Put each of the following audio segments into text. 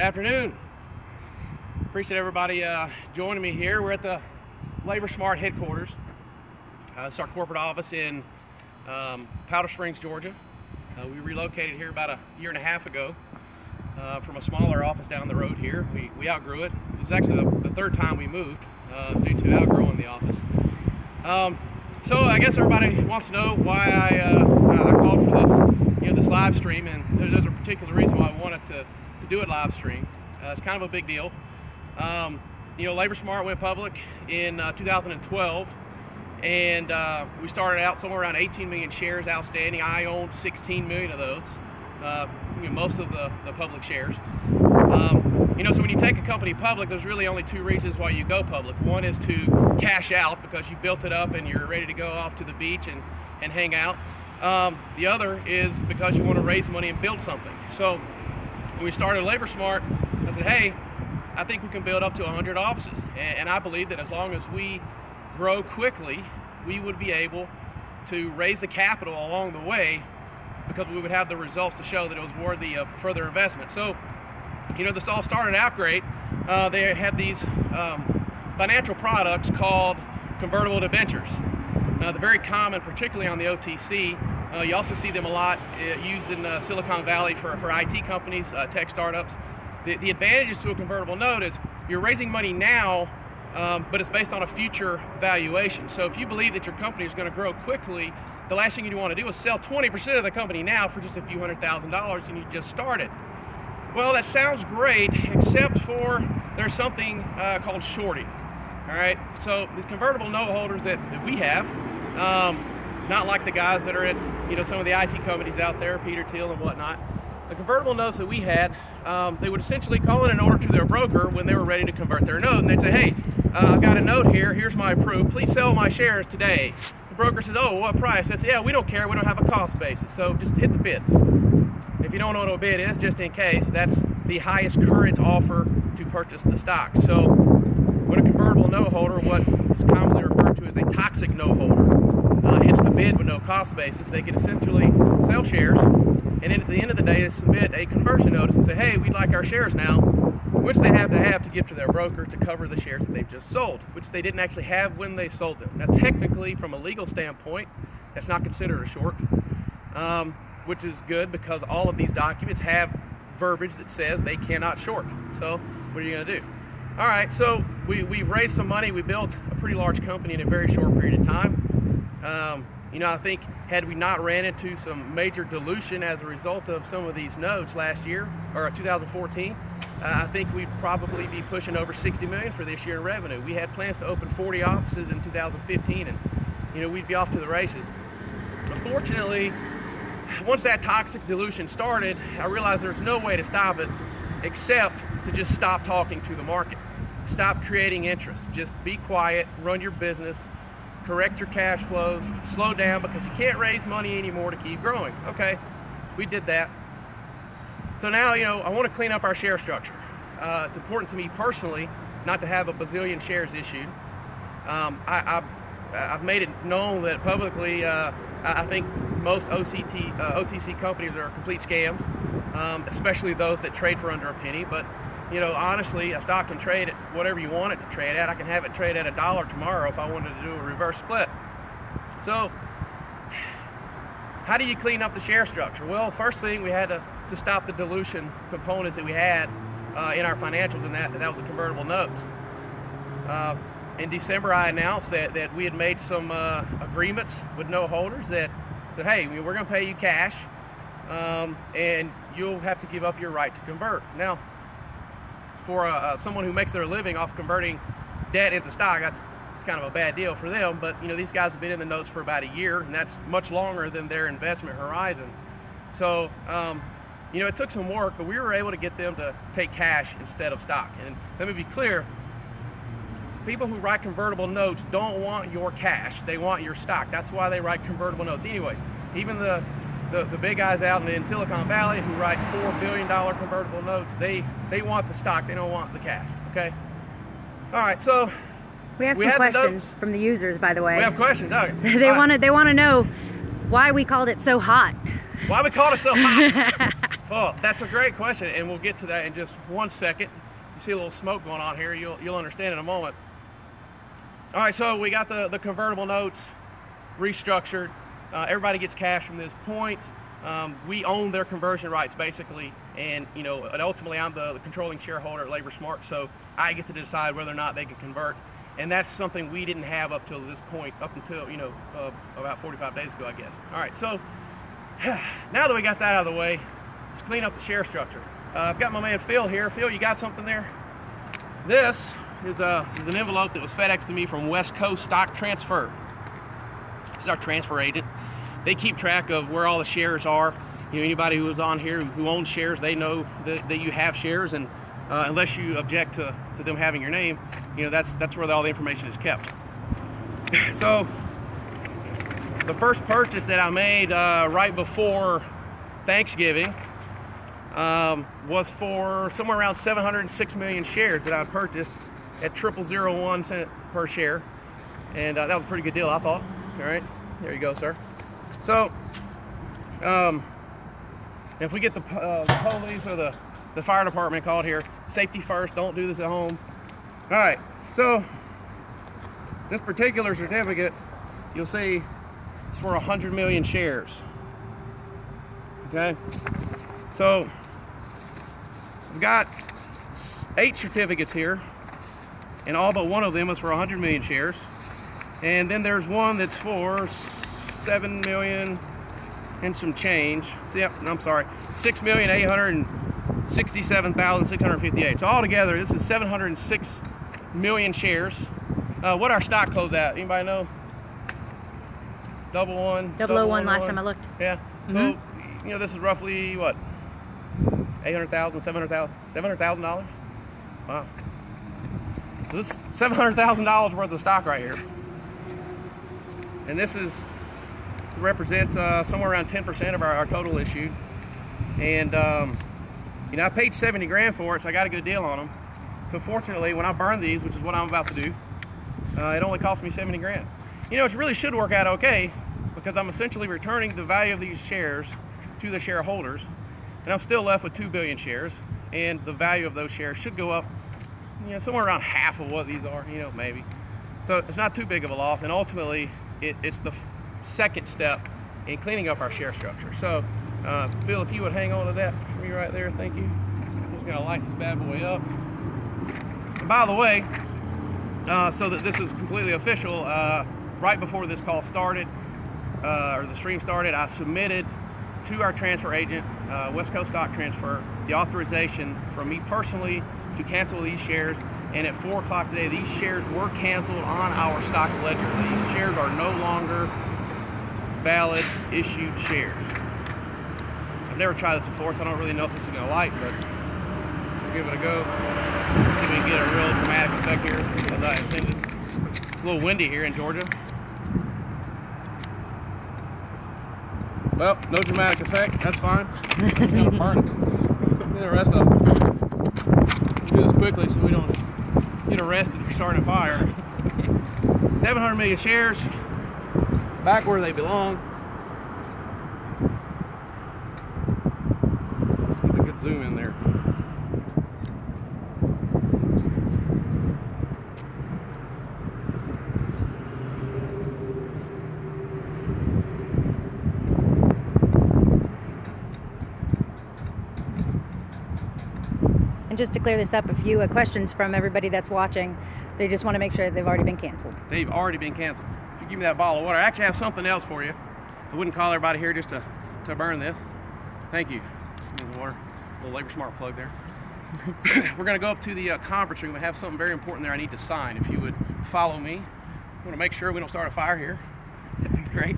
Afternoon. Appreciate everybody joining me here. We're at the Labor Smart headquarters. It's our corporate office in Powder Springs, Georgia. We relocated here about a year and a half ago from a smaller office down the road here. We outgrew it. This is actually the third time we moved due to outgrowing the office. So I guess everybody wants to know why I called for this live stream, and there's a particular reason why I wanted to do it live stream. It's kind of a big deal. Labor Smart went public in 2012, and we started out somewhere around 18 million shares outstanding. I owned 16 million of those, most of the public shares. So when you take a company public, there's really only two reasons why you go public. One is to cash out because you built it up and you're ready to go off to the beach and hang out. The other is because you want to raise money and build something. So when we started Labor Smart, I said, hey, I think we can build up to 100 offices. And I believe that as long as we grow quickly, we would be able to raise the capital along the way because we would have the results to show that it was worthy of further investment. So, this all started out great. They had these financial products called convertible debentures. They're very common, particularly on the OTC. You also see them a lot used in Silicon Valley for IT companies, tech startups. The advantages to a convertible note is you're raising money now, but it's based on a future valuation. So if you believe that your company is going to grow quickly, the last thing you want to do is sell 20% of the company now for just a few $100,000 and you just started. Well, that sounds great, except for there's something called shorting. All right, so these convertible note holders that we have, not like the guys that are at some of the IT companies out there, Peter Thiel and whatnot. The convertible notes that we had, they would essentially call in an order to their broker when they were ready to convert their note, and they'd say, hey, I've got a note here, here's my proof, please sell my shares today. The broker says, oh, what price? I said, yeah, we don't care, we don't have a cost basis, so just hit the bid. If you don't know what a bid is, just in case, that's the highest current offer to purchase the stock. So when a convertible note holder, what is commonly referred to as a toxic note holder, hits the bid with no cost basis, they can essentially sell shares, and then at the end of the day, they submit a conversion notice and say, hey, we'd like our shares now, which they have to give to their broker to cover the shares that they've just sold, which they didn't actually have when they sold them. Now, technically, from a legal standpoint, that's not considered a short, which is good because all of these documents have verbiage that says they cannot short. So what are you going to do? All right, so we've raised some money. We built a pretty large company in a very short period of time. I think had we not ran into some major dilution as a result of some of these notes last year, or 2014, I think we'd probably be pushing over 60 million for this year in revenue. We had plans to open 40 offices in 2015, and we'd be off to the races. Unfortunately, once that toxic dilution started, I realized there's no way to stop it except to just stop talking to the market. Stop creating interest. Just be quiet, run your business, correct your cash flows, slow down because you can't raise money anymore to keep growing. Okay, we did that. So now, I want to clean up our share structure. It's important to me personally not to have a bazillion shares issued. I've made it known that publicly I think most OTC companies are complete scams, especially those that trade for under a penny. But, honestly, a stock can trade at whatever you want it to trade at. I can have it trade at $1 tomorrow if I wanted to do a reverse split. So how do you clean up the share structure? Well, first thing, we had to stop the dilution components that we had in our financials, and that was the convertible notes. In December, I announced that we had made some agreements with note holders that said, hey, we're going to pay you cash, and you'll have to give up your right to convert. Now, for someone who makes their living off converting debt into stock, it's kind of a bad deal for them, but these guys have been in the notes for about a year, and that's much longer than their investment horizon. So, it took some work, but we were able to get them to take cash instead of stock. And let me be clear, people who write convertible notes don't want your cash, they want your stock. That's why they write convertible notes. Anyways, even the big guys out in Silicon Valley who write $4 billion convertible notes, they want the stock, they don't want the cash, okay? All right, so we have some questions from the users, by the way. We have questions, okay. They want to know why we called it so hot. Why we called it so hot? Well, that's a great question, and we'll get to that in just 1 second. You see a little smoke going on here. You'll understand in a moment. All right, so we got the convertible notes restructured. Everybody gets cash from this point. We own their conversion rights, basically, and ultimately I'm the controlling shareholder at LaborSmart, so I get to decide whether or not they can convert. And that's something we didn't have up till this point, up until about 45 days ago, I guess. All right, so now that we got that out of the way, let's clean up the share structure. I've got my man Phil here. Phil, you got something there? This is an envelope that was FedExed to me from West Coast Stock Transfer. This is our transfer agent. They keep track of where all the shares are. Anybody who is on here who owns shares, they know that you have shares, and unless you object to them having your name, that's where all the information is kept. So the first purchase that I made right before Thanksgiving was for somewhere around 706 million shares that I purchased at 0.0001 cent per share, and that was a pretty good deal, I thought. All right, there you go, sir. So if we get the police or the fire department called here, safety first, don't do this at home. All right, so this particular certificate, you'll see it's for 100 million shares. Okay, so we've got 8 certificates here, and all but one of them is for 100 million shares. And then there's one that's for 7 million and some change. Yep, I'm sorry, 6,867,658. So altogether, this is 706 million shares. What our stock closed at? Anybody know? 001 last time I looked. Yeah. So this is roughly what? $800,000, $700,000. Wow. So this is $700,000 worth of stock right here. And this represents somewhere around 10% of our total issued. And I paid 70 grand for it, so I got a good deal on them. So fortunately, when I burn these, which is what I'm about to do, it only cost me 70 grand. It really should work out okay, because I'm essentially returning the value of these shares to the shareholders, and I'm still left with 2 billion shares, and the value of those shares should go up, somewhere around half of what these are, maybe. So it's not too big of a loss, and ultimately, it's the second step in cleaning up our share structure. So, Phil, if you would hang on to that for me right there, thank you. I'm just gonna light this bad boy up. And by the way, so that this is completely official, right before this call started, or the stream started, I submitted to our transfer agent, West Coast Stock Transfer, the authorization from me personally to cancel these shares. And at 4 o'clock today, these shares were canceled on our stock ledger. These shares are no longer valid issued shares. I've never tried this before, so I don't really know if this is going to light, but we'll give it a go. See if we can get a real dramatic effect here, as I intended. It's a little windy here in Georgia. Well, no dramatic effect. That's fine. I'm going to burn it. Get the rest of it. We'll do this quickly so we don't get arrested for starting a fire. 700 million shares, back where they belong. Let's get a good zoom in there. And just to clear this up, a few questions from everybody that's watching. They just want to make sure that they've already been canceled. They've already been canceled. If you give me that bottle of water, I actually have something else for you. I wouldn't call everybody here just to burn this. Thank you. Here's the water. A little LaborSmart plug there. We're going to go up to the conference room. I have something very important there I need to sign. If you would follow me. I want to make sure we don't start a fire here. That'd be great.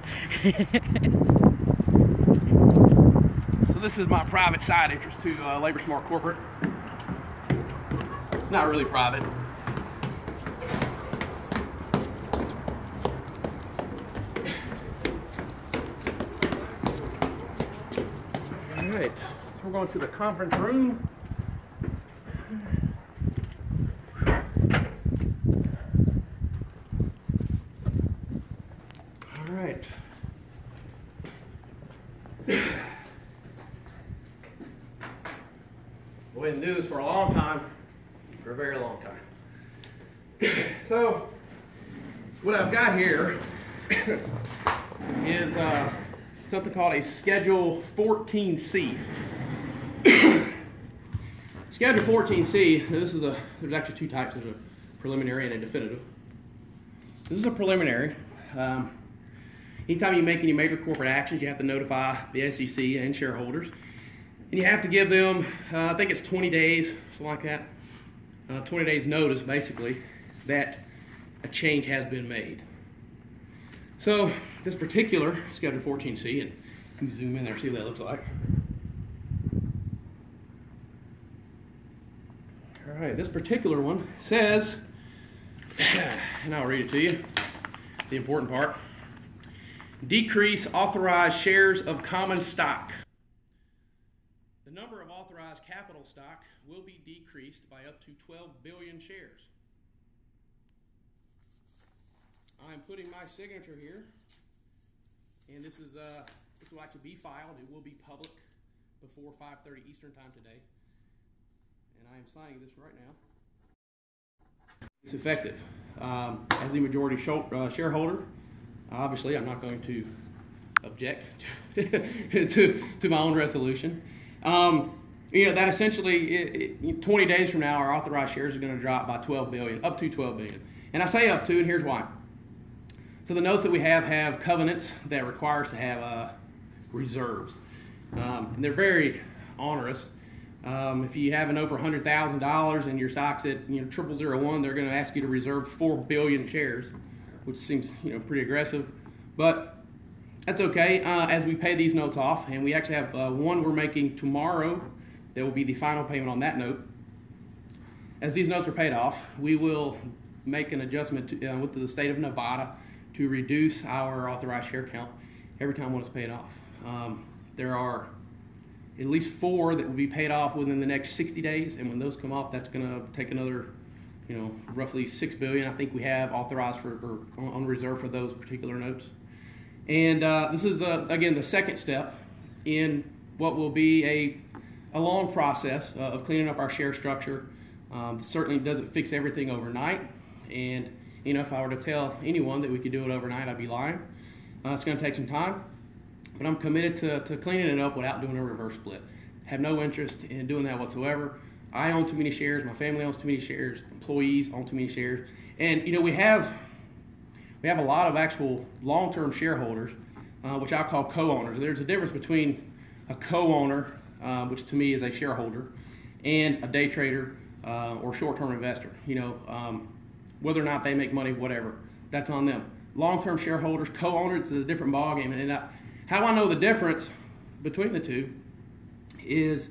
So this is my private side interest to LaborSmart Corporate. It's not really private. All right, so we're going to the conference room. All right. Go ahead and do this for a long time, for a very long time. So, what I've got here is something called a Schedule 14C. Schedule 14C, there's actually two types. There's a preliminary and a definitive. This is a preliminary. Anytime you make any major corporate actions, you have to notify the SEC and shareholders. And you have to give them, I think it's 20 days, something like that, 20 days notice, basically, that a change has been made. So this particular Schedule 14C, and you can zoom in there and see what that looks like. All right, this particular one says, and I'll read it to you, the important part, decrease authorized shares of common stock. The number of authorized capital stock will be decreased by up to 12 billion shares. I'm putting my signature here, and this will actually be filed. It will be public before 5:30 Eastern time today, and I am signing this right now. It's effective. As the majority shareholder, obviously I'm not going to object to my own resolution. That essentially, 20 days from now, our authorized shares are going to drop by 12 billion, up to 12 billion. And I say up to, and here's why. So the notes that we have covenants that require us to have reserves. And they're very onerous. If you have an over $100,000 and your stock's at 0001, they're going to ask you to reserve 4 billion shares, which seems pretty aggressive, but that's okay. As we pay these notes off, and we actually have one we're making tomorrow that will be the final payment on that note. As these notes are paid off, we will make an adjustment with the state of Nevada to reduce our authorized share count every time one is paid off. There are at least 4 that will be paid off within the next 60 days, and when those come off, that's going to take another, roughly 6 billion. I think we have authorized or on reserve for those particular notes. And this is again the second step in what will be a long process of cleaning up our share structure. Certainly doesn't fix everything overnight, and if I were to tell anyone that we could do it overnight, I'd be lying. It's going to take some time, but I'm committed to cleaning it up without doing a reverse split. Have no interest in doing that whatsoever. I own too many shares. My family owns too many shares. Employees own too many shares. And we have a lot of actual long-term shareholders, which I call co-owners. There's a difference between a co-owner, which to me is a shareholder, and a day trader or short-term investor. Whether or not they make money, whatever, that's on them. Long-term shareholders, co-owners is a different ballgame. And how I know the difference between the two is,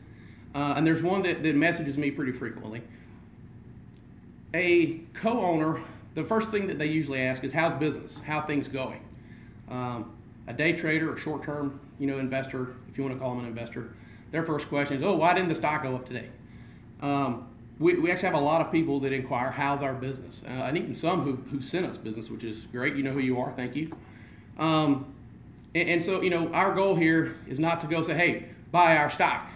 and there's one that messages me pretty frequently. A co-owner, the first thing that they usually ask is, how's business? How are things going? A day trader or short-term investor, if you want to call them an investor, their first question is, why didn't the stock go up today? We actually have a lot of people that inquire, how's our business? And even some who've sent us business, which is great. You know who you are. Thank you. And so, our goal here is not to go say, hey, buy our stock.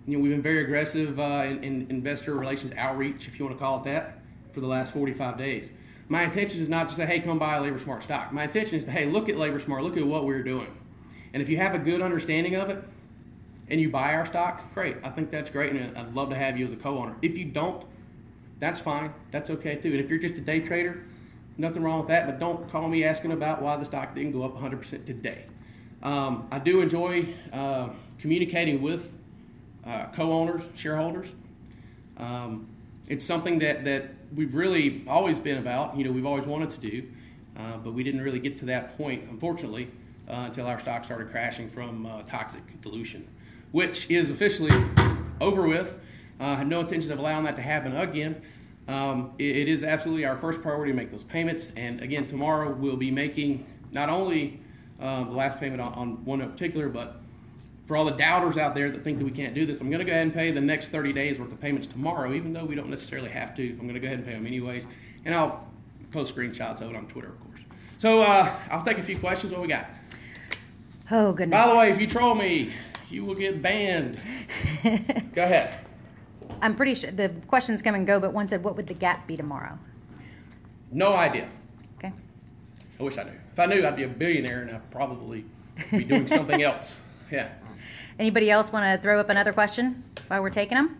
We've been very aggressive in investor relations outreach, if you want to call it that, for the last 45 days. My intention is not to say, hey, come buy a LaborSmart stock. My intention is to, hey, look at LaborSmart, look at what we're doing. And if you have a good understanding of it, and you buy our stock, great. I think that's great, and I'd love to have you as a co-owner. If you don't, that's fine. That's okay, too. And if you're just a day trader, nothing wrong with that, but don't call me asking about why the stock didn't go up 100% today. I do enjoy communicating with co-owners, shareholders. It's something that we've really always been about. We've always wanted to do, but we didn't really get to that point, unfortunately, until our stock started crashing from toxic dilution, which is officially over with. I have no intentions of allowing that to happen again. It is absolutely our first priority to make those payments. And again, tomorrow we'll be making not only the last payment on one in particular, but for all the doubters out there that think that we can't do this, I'm going to go ahead and pay the next 30 days worth of payments tomorrow, even though we don't necessarily have to. I'm going to go ahead and pay them anyways. And I'll post screenshots of it on Twitter, of course. So I'll take a few questions. What we got? Oh, goodness. By the way, if you troll me, you will get banned. Go ahead. I'm pretty sure the questions come and go, but one said, what would the gap be tomorrow? No idea. Okay. I wish I knew. If I knew, I'd be a billionaire and I'd probably be doing something else. Yeah. Anybody else want to throw up another question while we're taking them?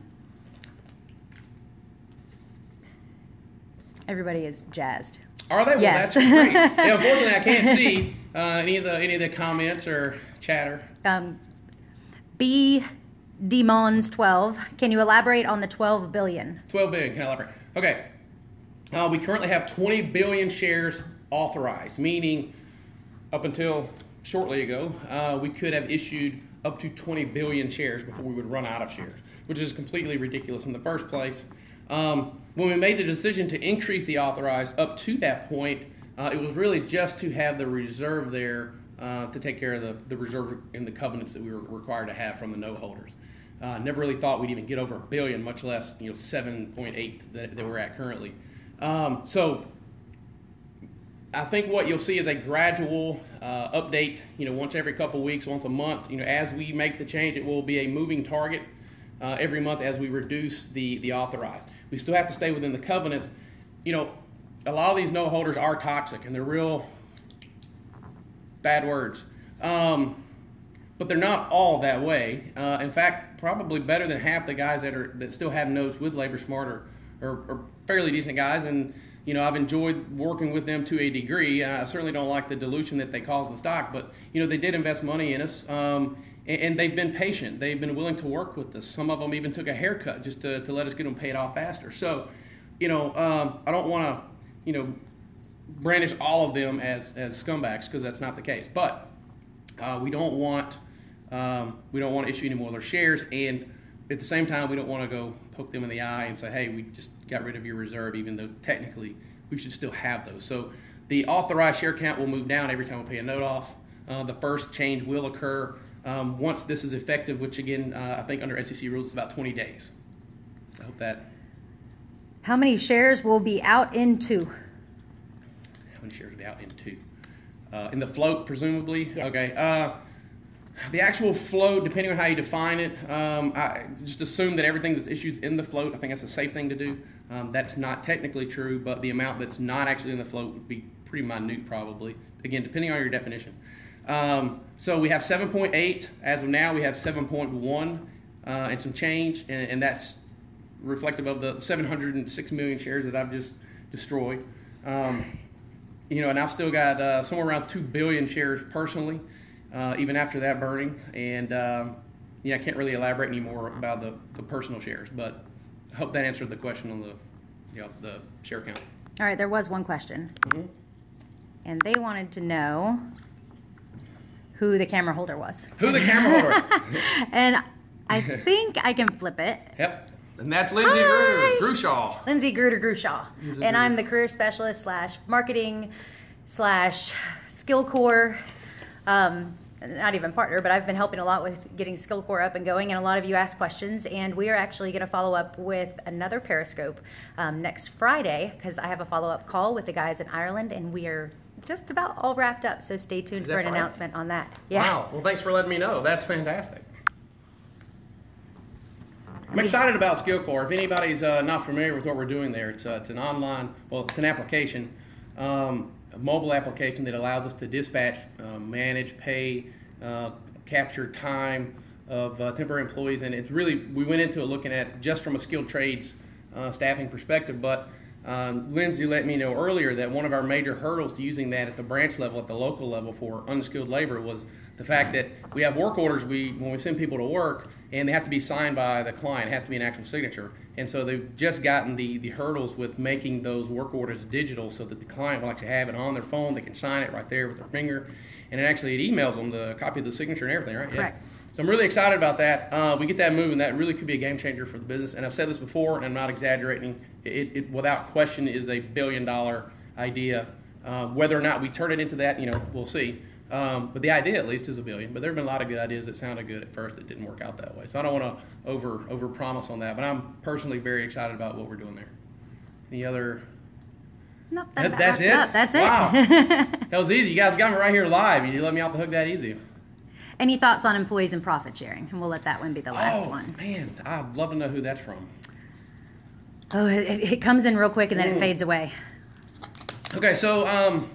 Everybody is jazzed. Are they? Well, yes. That's great. Yeah, unfortunately, I can't see any of the comments or chatter. B. Demons 12. Can you elaborate on the 12 billion? 12 billion. Can I elaborate? Okay. We currently have 20 billion shares authorized, meaning up until shortly ago, we could have issued up to 20 billion shares before we would run out of shares, which is completely ridiculous in the first place. When we made the decision to increase the authorized up to that point, it was really just to have the reserve there to take care of the reserve and the covenants that we were required to have from the note holders. Never really thought we'd even get over $1 billion, much less 7.8 that we're at currently. So I think what you'll see is a gradual update. Once every couple weeks, once a month. As we make the change, it will be a moving target every month as we reduce the authorized. We still have to stay within the covenants. A lot of these note holders are toxic and they're real bad words. But they're not all that way. In fact, probably better than half the guys that still have notes with LaborSmart are fairly decent guys, and I've enjoyed working with them to a degree. I certainly don't like the dilution that they cause the stock, but they did invest money in us, and they've been patient. They've been willing to work with us. Some of them even took a haircut just to let us get them paid off faster. So, I don't want to brandish all of them as scumbags, because that's not the case. But we don't want to issue any more of their shares, and at the same time, we don't want to go poke them in the eye and say, hey, we just got rid of your reserve, even though technically we should still have those. So the authorized share count will move down every time we pay a note off. The first change will occur once this is effective, which again, I think under SEC rules, it's about 20 days. I hope that. How many shares will be out in two? How many shares will be out in two? In the float, presumably? Yes. Okay. The actual float, depending on how you define it, I just assume that everything that's issued in the float. I think that's a safe thing to do. That's not technically true, but the amount that's not actually in the float would be pretty minute, probably. Again, depending on your definition. So we have 7.8 as of now. We have 7.1 and some change, and that's reflective of the 706 million shares that I've just destroyed. And I've still got somewhere around 2 billion shares personally. Even after that burning, and I can't really elaborate anymore about the personal shares, but I hope that answered the question on the share count. All right, there was one question, and they wanted to know who the camera holder was. Who the camera holder? And I think I can flip it. Yep, and that's Lindsay Grushaw. Lindsay Grushaw, and I'm the career specialist / marketing / skill core. Not even partner, but I've been helping a lot with getting Skill Core up and going, and a lot of you asked questions, and we are actually going to follow up with another Periscope next Friday, because I have a follow-up call with the guys in Ireland, and we are just about all wrapped up, so stay tuned for an announcement on that. Yeah. Wow, well thanks for letting me know. That's fantastic. I'm excited about Skill Core. If anybody's not familiar with what we're doing there, it's an online, it's an application, a mobile application that allows us to dispatch, manage, pay, capture time of temporary employees, and it's really, we went into it looking at just from a skilled trades staffing perspective, but Lindsay let me know earlier that one of our major hurdles to using that at the branch level, at the local level for unskilled labor was the fact that we have work orders when we send people to work, and they have to be signed by the client. It has to be an actual signature. And so they've just gotten the hurdles with making those work orders digital so that the client will actually have it on their phone. They can sign it right there with their finger. And it emails them the copy of the signature and everything, right? Correct. Yeah. So I'm really excited about that. We get that moving. That really could be a game changer for the business. And I've said this before, and I'm not exaggerating. It without question is a $1 billion idea. Whether or not we turn it into that, we'll see. But the idea, at least, is $1 billion. But there have been a lot of good ideas that sounded good at first that didn't work out that way. So I don't want to over promise on that. But I'm personally very excited about what we're doing there. Any other? No, that's it. That's it. Wow, that was easy. You guys got me right here live. You let me off the hook that easy. Any thoughts on employees and profit sharing? And we'll let that one be the last one. Man, I'd love to know who that's from. Oh, it comes in real quick and then it fades away. Okay, so, on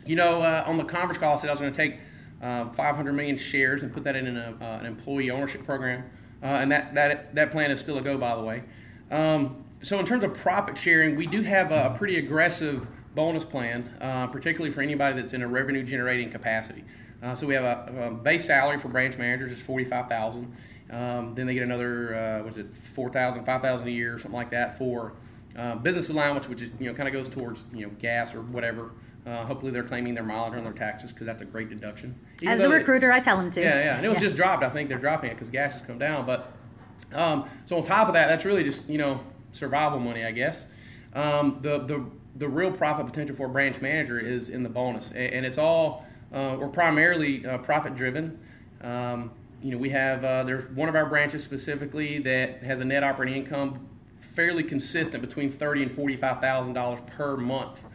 the conference call, I said I was going to take 500 million shares and put that in an employee ownership program. And that plan is still a go, by the way. So in terms of profit sharing, we do have a pretty aggressive bonus plan, particularly for anybody that's in a revenue generating capacity. So we have a base salary for branch managers is $45,000. Then they get another, $4,000, $5,000 a year, something like that for business allowance, which is kind of goes towards gas or whatever. Hopefully they're claiming their mileage on their taxes because that's a great deduction. As a recruiter, I tell them to. Yeah, and it was just dropped. I think they're dropping it because gas has come down. But so on top of that, that's really just survival money, I guess. The real profit potential for a branch manager is in the bonus, and it's all we're primarily profit driven. We have there's one of our branches specifically that has a net operating income fairly consistent between $30,000 and $45,000 per month.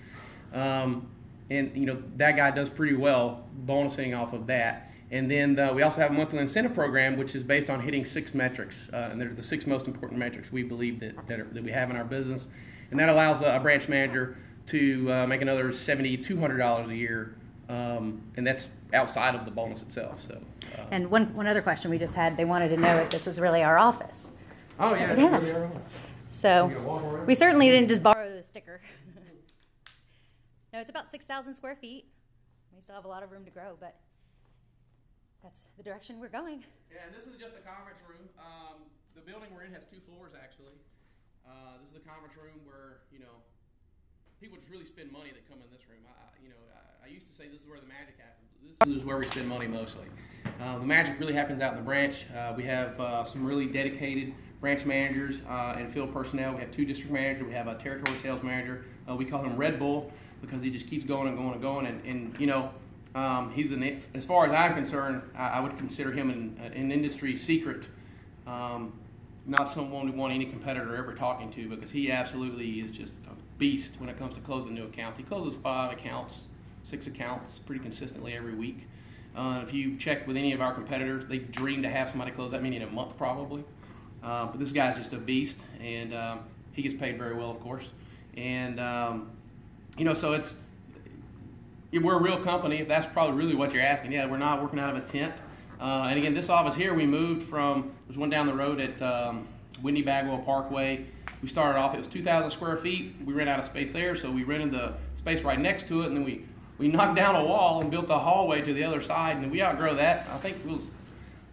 And that guy does pretty well bonusing off of that. And then we also have a monthly incentive program, which is based on hitting 6 metrics, and they're the 6 most important metrics we believe that we have in our business, and that allows a branch manager to make another $7,200 a year, and that's outside of the bonus itself. So. And one other question we just had, they wanted to know if this was really our office. Oh yeah, it's really our office. So we certainly didn't just borrow the sticker. No, it's about 6,000 square feet. We still have a lot of room to grow, but that's the direction we're going. Yeah, and this is just a conference room. The building we're in has 2 floors, actually. This is a conference room where, people just really spend money that come in this room. I used to say this is where the magic happens. This is where we spend money mostly. The magic really happens out in the branch. We have some really dedicated branch managers and field personnel. We have 2 district managers. We have a territory sales manager. We call him Red Bull because he just keeps going and going and going. And he's as far as I'm concerned, I would consider him an industry secret. Not someone we want any competitor ever talking to because he absolutely is just a beast when it comes to closing new accounts. He closes 5 accounts, 6 accounts pretty consistently every week. If you check with any of our competitors, they dream to have somebody close that many in a month probably. But this guy's just a beast, and he gets paid very well, of course. And, so we're a real company, if that's probably really what you're asking. Yeah, we're not working out of a tent. And again, this office here, we moved from, there's one down the road at Whitney Bagwell Parkway. We started off, it was 2,000 square feet. We ran out of space there, so we rented the space right next to it, and then we knocked down a wall and built a hallway to the other side, and we outgrew that. I think it was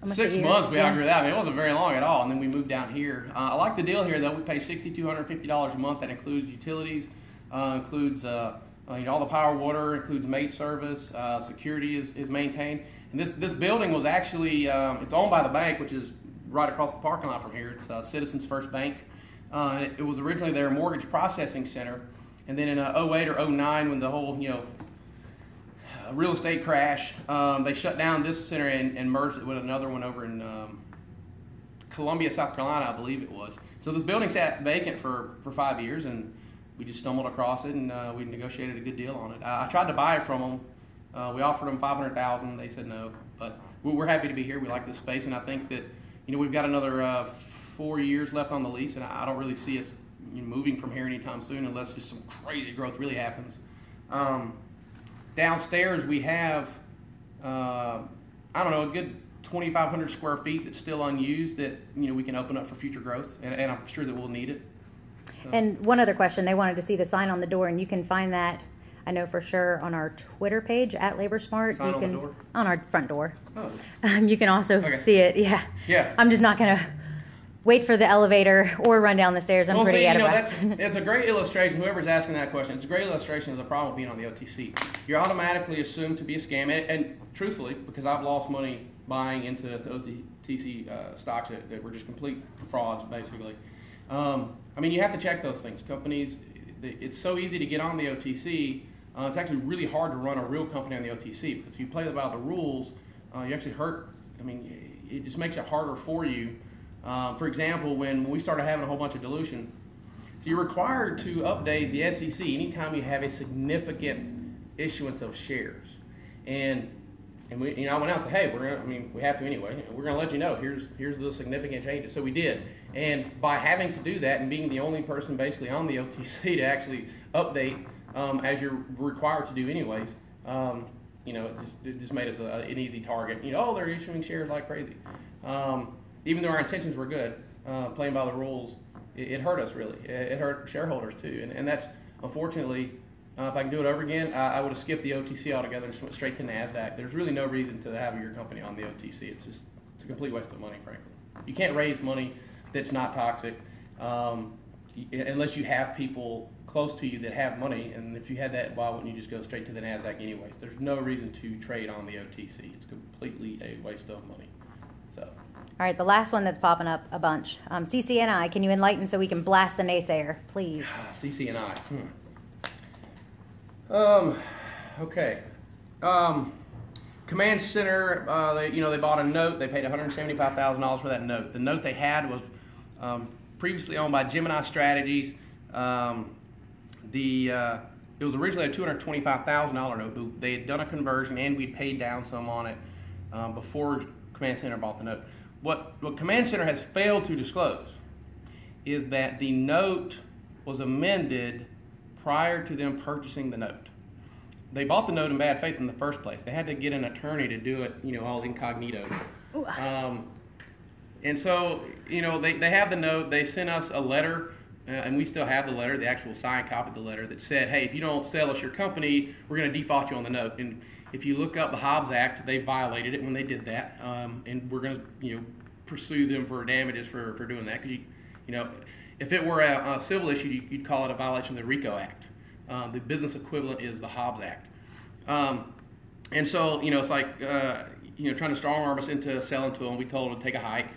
almost 6 months we outgrew that. I mean, it wasn't very long at all, and then we moved down here. I like the deal here, though. We pay $6,250 a month. That includes utilities, includes all the power, water, includes maid service, security is maintained. And this building was actually, it's owned by the bank, which is right across the parking lot from here. It's Citizens First Bank. It was originally their mortgage processing center. And then in 08 or 09, when the whole, real estate crash, they shut down this center and merged it with another one over in Columbia, South Carolina, I believe it was. So this building sat vacant for 5 years, and we just stumbled across it, and we negotiated a good deal on it. I tried to buy it from them. We offered them $500,000. They said no, but we're happy to be here. We like this space, and I think that we've got another 4 years left on the lease, and I don't really see us moving from here anytime soon unless just some crazy growth really happens. Downstairs we have a good 2,500 square feet that's still unused that we can open up for future growth, and I'm sure that we'll need it. And one other question, they wanted to see the sign on the door, and you can find that, I know for sure, on our Twitter page at LaborSmart. Sign on the door? On our front door. Oh. You can also see it, yeah. Yeah. I'm just not going to wait for the elevator or run down the stairs. I'm pretty out of breath. It's a great illustration. Whoever's asking that question, it's a great illustration of the problem of being on the OTC. You're automatically assumed to be a scam, and truthfully, because I've lost money buying into OTC stocks that were just complete frauds, basically. You have to check those things. Companies, it's so easy to get on the OTC. It's actually really hard to run a real company on the OTC because if you play by the rules, you actually hurt. It just makes it harder for you. For example, when we started having a whole bunch of dilution, so you're required to update the SEC anytime you have a significant issuance of shares. And And we, I went out and said, hey, we have to anyway. We're going to let you know. Here's the significant changes. So we did. And by having to do that and being the only person basically on the OTC to actually update as you're required to do anyways, it just made us an easy target. They're issuing shares like crazy. Even though our intentions were good, playing by the rules, it hurt us really. It hurt shareholders too. And that's, unfortunately, if I can do it over again, I would have skipped the OTC altogether and just went straight to NASDAQ. There's really no reason to have your company on the OTC. It's a complete waste of money, frankly. You can't raise money that's not toxic unless you have people close to you that have money. And if you had that, why wouldn't you just go straight to the NASDAQ anyways? There's no reason to trade on the OTC. It's completely a waste of money. So. All right, the last one that's popping up a bunch. CCNI, can you enlighten so we can blast the naysayer, please? CCNI. Okay. Command Center, they bought a note. They paid $175,000 for that note. The note they had was previously owned by Gemini Strategies. It was originally a $225,000 note, but they had done a conversion and we'd paid down some on it before Command Center bought the note. What Command Center has failed to disclose is that the note was amended prior to them purchasing the note. They bought the note in bad faith in the first place. They had to get an attorney to do it, all incognito. And so, they have the note. They sent us a letter, and we still have the letter, the actual signed copy of the letter that said, hey, if you don't sell us your company, we're going to default you on the note. And if you look up the Hobbs Act, they violated it when they did that, and we're going to, pursue them for damages for doing that. Because if it were a civil issue, you'd call it a violation of the RICO Act. The business equivalent is the Hobbs Act. And so, it's like, trying to strong arm us into selling to them. We told them to take a hike.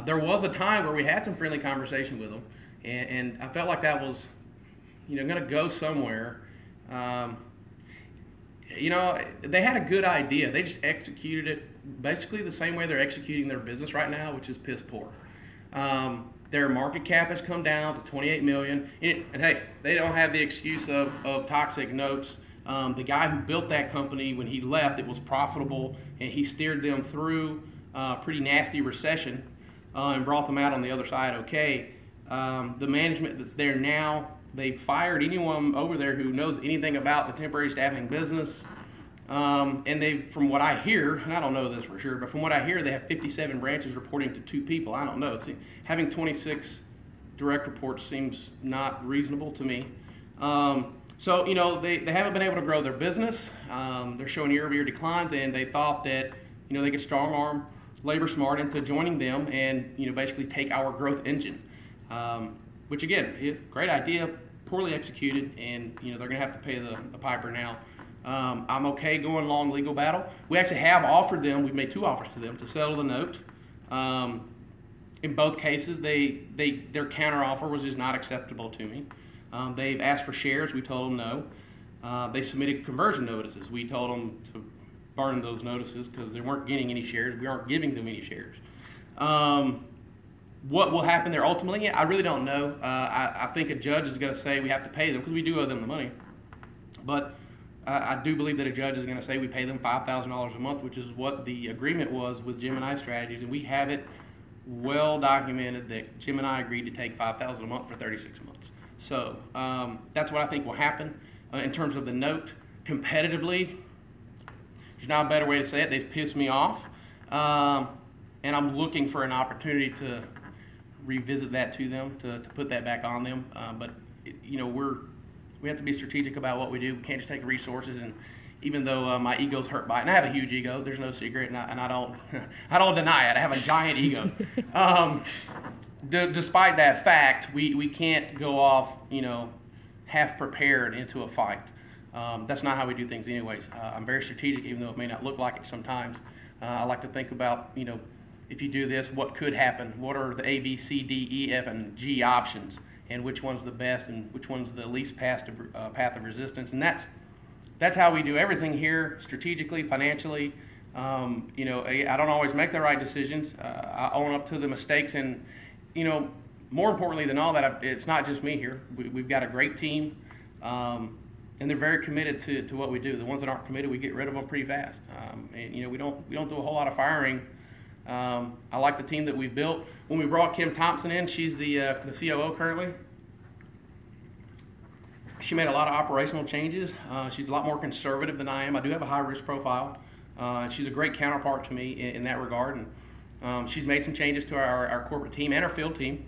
There was a time where we had some friendly conversation with them, and I felt like that was, going to go somewhere. They had a good idea. They just executed it basically the same way they're executing their business right now, which is piss poor. Their market cap has come down to $28 million. And hey, they don't have the excuse of toxic notes. The guy who built that company, when he left, it was profitable, and he steered them through a pretty nasty recession and brought them out on the other side okay. The management that's there now, they fired anyone over there who knows anything about the temporary staffing business. And they, from what I hear, and I don't know this for sure, but from what I hear, they have 57 branches reporting to 2 people. I don't know. Having 26 direct reports seems not reasonable to me. So, they haven't been able to grow their business. They're showing year-over-year declines, and they thought that, they could strong-arm Labor Smart into joining them and, basically take our growth engine. Which, again, great idea, poorly executed, and, they're going to have to pay the piper now. I'm okay going long legal battle. We actually have offered them, we've made 2 offers to them to settle the note. In both cases, their counteroffer was just not acceptable to me. They've asked for shares. We told them no. They submitted conversion notices. We told them to burn those notices because they weren't getting any shares. We aren't giving them any shares. What will happen there ultimately? I really don't know. I think a judge is going to say we have to pay them because we do owe them the money. But I do believe that a judge is going to say we pay them $5,000 a month, which is what the agreement was with Gemini Strategies, and we have it well documented that Gemini agreed to take $5,000 a month for 36 months. So that's what I think will happen in terms of the note. Competitively, there's not a better way to say it. They've pissed me off, and I'm looking for an opportunity to revisit that to them, to put that back on them. But we have to be strategic about what we do. We can't just take resources, and even though my ego's hurt by it, and I have a huge ego, there's no secret, and I don't I don't deny it. I have a giant ego. Despite that fact, we can't go off, half prepared into a fight. That's not how we do things anyways. I'm very strategic, even though it may not look like it sometimes. I like to think about, if you do this, what could happen? What are the A, B, C, D, E, F, and G options? And which one's the best and which one's the least path of resistance. And that's how we do everything here, strategically, financially. I don't always make the right decisions. I own up to the mistakes, and more importantly than all that, it's not just me here. We've got a great team, and and they're very committed to what we do. The ones that aren't committed, we get rid of them pretty fast. And we don't do a whole lot of firing. I like the team that we've built. When we brought Kim Thompson in, she's the COO currently. She made a lot of operational changes. She's a lot more conservative than I am. I do have a high risk profile. She's a great counterpart to me in that regard. And she's made some changes to our corporate team and our field team,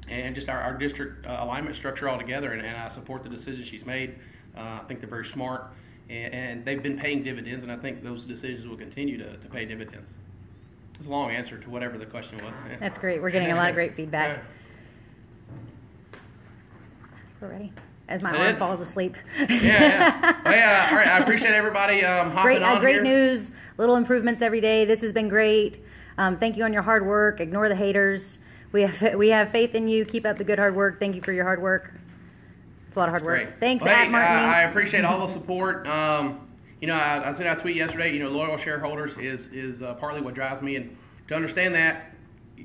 and just our district alignment structure altogether. And I support the decisions she's made. I think they're very smart, and they've been paying dividends, and I think those decisions will continue to pay dividends. It's a long answer to whatever the question was. Yeah. That's great. We're getting a lot of great feedback. We're ready. As my arm falls asleep. Yeah. Well, yeah. All right. I appreciate everybody hopping on great here. news. Little improvements every day. This has been great. Thank you on your hard work. Ignore the haters. We have faith in you. Keep up the good hard work. Thank you for your hard work. It's a lot of hard work. Great. Thanks, well, at Martin Inc. I appreciate all the support. I sent out a tweet yesterday. Loyal shareholders is partly what drives me, and to understand that,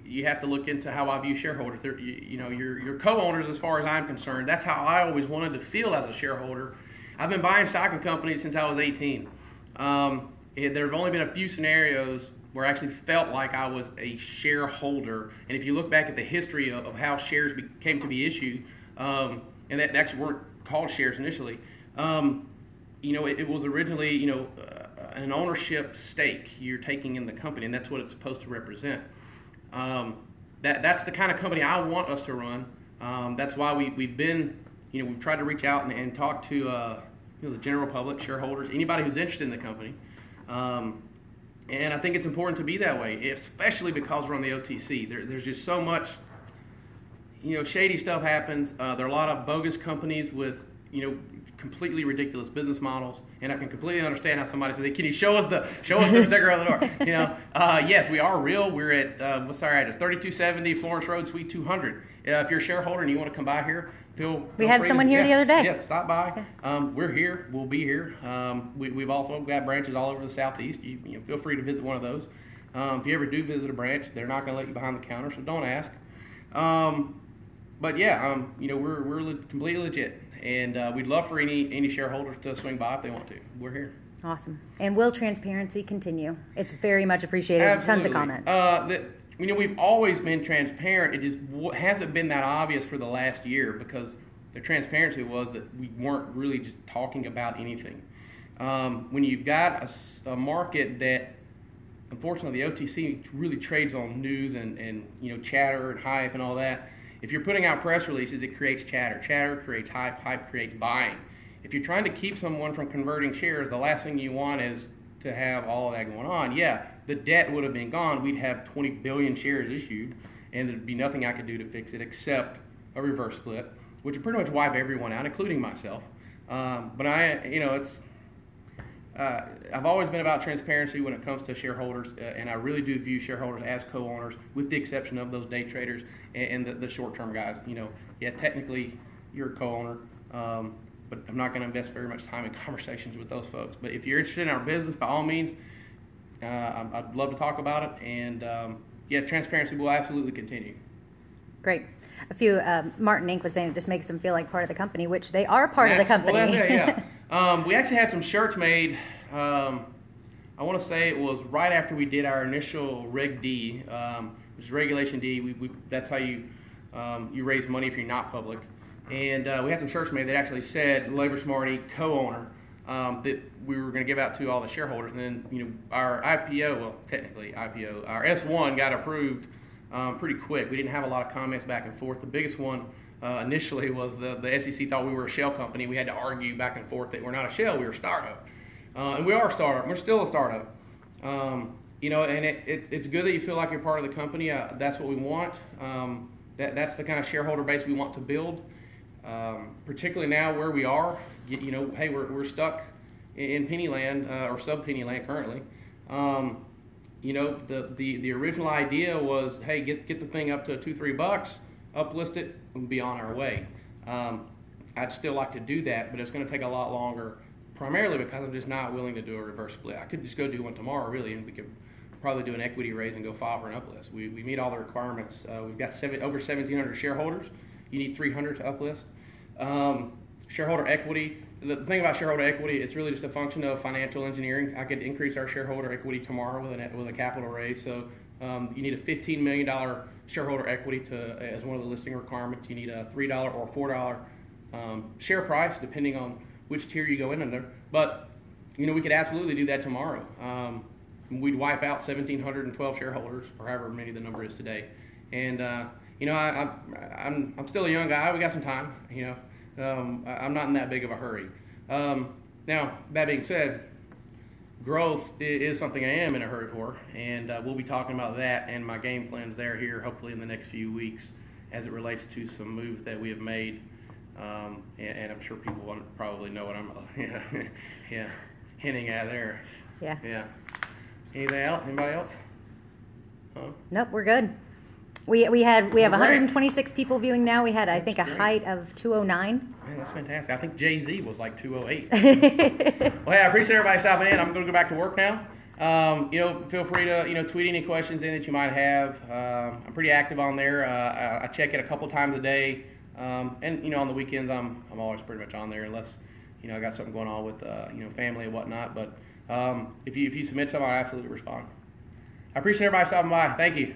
you have to look into how I view shareholders. Your co-owners, as far as I'm concerned, that's how I always wanted to feel as a shareholder. I've been buying stock in companies since I was 18. There have only been a few scenarios where I actually felt like I was a shareholder. And if you look back at the history of how shares came to be issued, and that actually weren't called shares initially, it was originally, an ownership stake you're taking in the company, and that's what it's supposed to represent. That's the kind of company I want us to run. That's why we've been, we've tried to reach out and talk to the general public, shareholders, anybody who's interested in the company. And I think it's important to be that way, especially because we're on the OTC. There's just so much, shady stuff happens. There are a lot of bogus companies with, completely ridiculous business models, and I can completely understand how somebody says, "Can you show us the sticker on the door?" Yes, we are real. We're at 3270 Florence Road, Suite 200. If you're a shareholder and you want to come by here, feel we had someone here the other day. Yeah, stop by. We're here. We'll be here. We've also got branches all over the Southeast. You feel free to visit one of those. If you ever do visit a branch, they're not going to let you behind the counter, so don't ask. But yeah, we're completely legit. And we'd love for any shareholders to swing by if they want to. We're here. Awesome. And will transparency continue? It's very much appreciated. Absolutely. Tons of comments. We've always been transparent. It just hasn't been that obvious for the last year because the transparency was that we weren't really just talking about anything. When you've got a market that, unfortunately, the OTC really trades on news and chatter and hype and all that. If you're putting out press releases, it creates chatter. Chatter creates hype. Hype creates buying. If you're trying to keep someone from converting shares, the last thing you want is to have all of that going on. Yeah, the debt would have been gone. We'd have 20 billion shares issued, and there'd be nothing I could do to fix it except a reverse split, which would pretty much wipe everyone out, including myself. But I've always been about transparency when it comes to shareholders, and I really do view shareholders as co-owners, with the exception of those day traders and the short-term guys. Technically you're a co-owner, but I'm not going to invest very much time in conversations with those folks. But if you're interested in our business, by all means, I'd love to talk about it. And transparency will absolutely continue. Great. A few, Martin Inc. was saying it just makes them feel like part of the company, which they are part of the company. Well, yeah. We actually had some shirts made. I want to say it was right after we did our initial Reg D, which is Regulation D. That's how you raise money if you're not public. And we had some shirts made that actually said Labor Smarty co-owner that we were going to give out to all the shareholders. And then our IPO, well, technically IPO, our S1 got approved pretty quick. We didn't have a lot of comments back and forth. The biggest one initially was the SEC thought we were a shell company. We had to argue back and forth that we're not a shell, we were a startup. And we are a startup. We're still a startup. And it's good that you feel like you're part of the company. That's what we want. That's the kind of shareholder base we want to build. Particularly now where we are, hey, we're stuck in penny land or sub penny land currently. The original idea was, hey, get the thing up to $2-3, uplist it, and be on our way. I'd still like to do that, but it's going to take a lot longer, primarily because I'm just not willing to do a reverse split. I could just go do one tomorrow, really, and we could probably do an equity raise and go file for an uplist. We meet all the requirements. We've got over 1,700 shareholders. You need 300 to uplist. Shareholder equity, the thing about shareholder equity, it's really just a function of financial engineering. I could increase our shareholder equity tomorrow with a capital raise. So you need a $15 million shareholder equity as one of the listing requirements. You need a $3 or $4 share price, depending on which tier you go in under. But we could absolutely do that tomorrow. We'd wipe out 1,712 shareholders, or however many the number is today. And I'm still a young guy. We got some time. I'm not in that big of a hurry. Now, that being said, growth is something I am in a hurry for, and we'll be talking about that and my game plans there here, hopefully in the next few weeks, as it relates to some moves that we have made. And I'm sure people probably know what I'm hinting at there. Yeah. Anything else? Anybody else? Nope, we're good. We have 126 people viewing now. We had, I think, a height of 209. Man, that's fantastic. I think Jay-Z was like 208. Well, hey, I appreciate everybody stopping in. I'm going to go back to work now. Feel free to tweet any questions in that you might have. I'm pretty active on there. I check it a couple times a day, and on the weekends I'm always pretty much on there unless I got something going on with family and whatnot. But if you submit something, I'll absolutely respond. I appreciate everybody stopping by. Thank you.